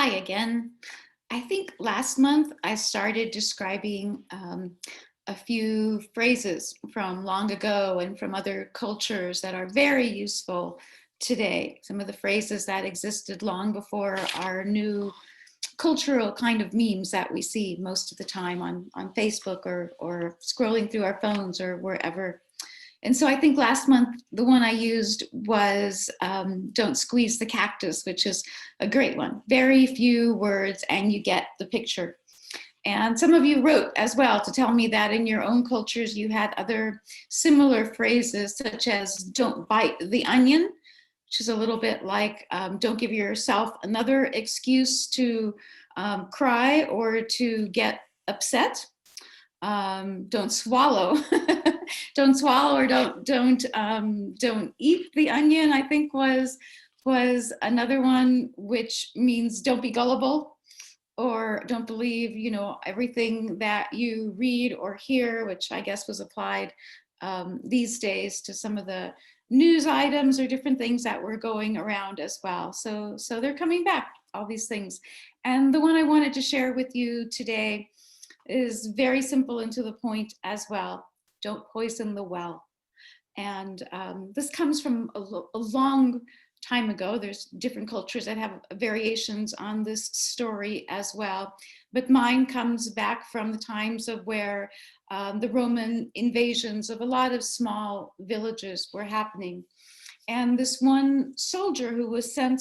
Hi again. I think last month I started describing a few phrases from long ago and from other cultures that are very useful today. Some of the phrases that existed long before our new cultural kind of memes that we see most of the time on Facebook or scrolling through our phones or wherever. And so I think last month, the one I used was Don't Squeeze the Cactus, which is a great one. Very few words, and you get the picture. And some of you wrote as well to tell me that in your own cultures you had other similar phrases, such as don't bite the onion, which is a little bit like don't give yourself another excuse to cry or to get upset. Don't swallow. Don't swallow or don't eat the onion, I think was another one, which means don't be gullible or don't believe everything that you read or hear, which I guess was applied these days to some of the news items or different things that were going around as well. So they're coming back, all these things. And the one I wanted to share with you today is very simple and to the point as well. Don't poison the well. And this comes from a long time ago. There's different cultures that have variations on this story as well. But mine comes back from the times of where the Roman invasions of a lot of small villages were happening. And this one soldier who was sent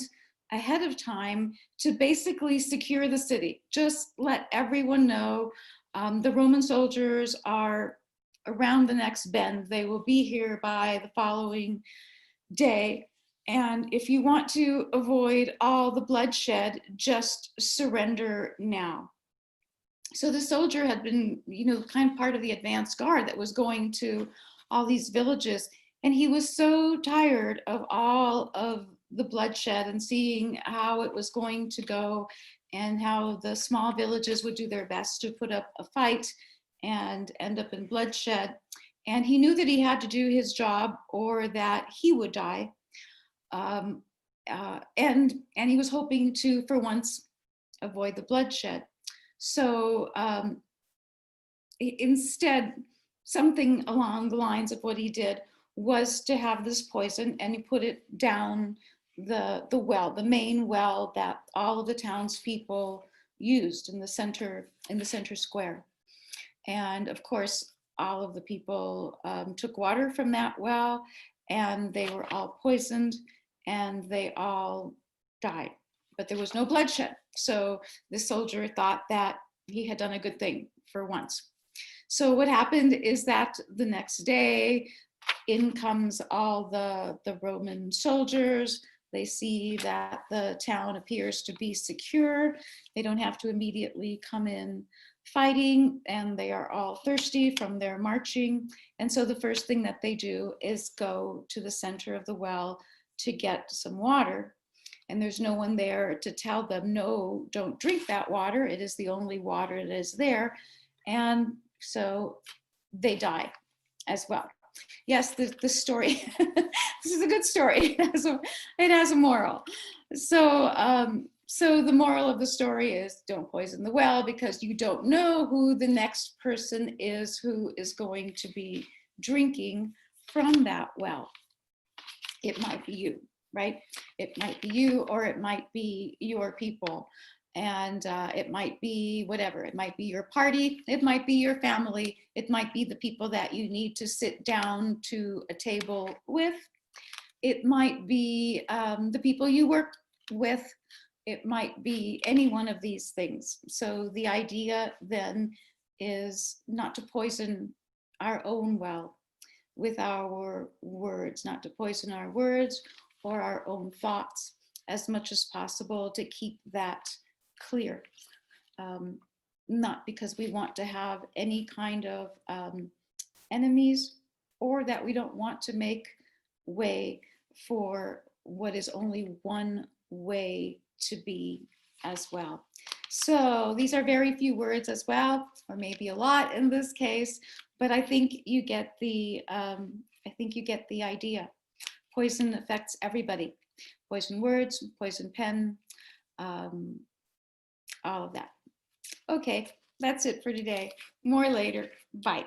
ahead of time to basically secure the city, just let everyone know the Roman soldiers are around the next bend. They will be here by the following day. And if you want to avoid all the bloodshed, just surrender now. So the soldier had been, kind of part of the advance guard that was going to all these villages. And he was so tired of all of the bloodshed and seeing how it was going to go and how the small villages would do their best to put up a fight and end up in bloodshed. And he knew that he had to do his job or that he would die. Um, and he was hoping to, for once, avoid the bloodshed. So instead, something along the lines of what he did was to have this poison, and he put it down the well, the main well that all of the townspeople used in the center square. And of course, all of the people took water from that well, and they were all poisoned, and they all died. But there was no bloodshed. So the soldier thought that he had done a good thing for once. So what happened is that the next day, in comes all the Roman soldiers. They see that the town appears to be secure. They don't have to immediately come in fighting, and they are all thirsty from their marching. And so the first thing that they do is go to the center of the well to get some water. And there's no one there to tell them, no, don't drink that water. It is the only water that is there. And so they die as well. Yes, the story, this is a good story. It has a moral. So the moral of the story is don't poison the well, because you don't know who the next person is who is going to be drinking from that well. It might be you, right? It might be you, or it might be your people. And it might be whatever. It might be your party. It might be your family. It might be the people that you need to sit down to a table with. It might be the people you work with. It might be any one of these things. So the idea then is not to poison our own well with our words, not to poison our words or our own thoughts as much as possible, to keep that clear. Not because we want to have any kind of enemies, or that we don't want to make way for what is only one way to be as well. So these are very few words as well, or maybe a lot in this case, but I think you get the idea. Poison affects everybody. Poison words, poison pen, all of that. Okay, that's it for today. More later. Bye.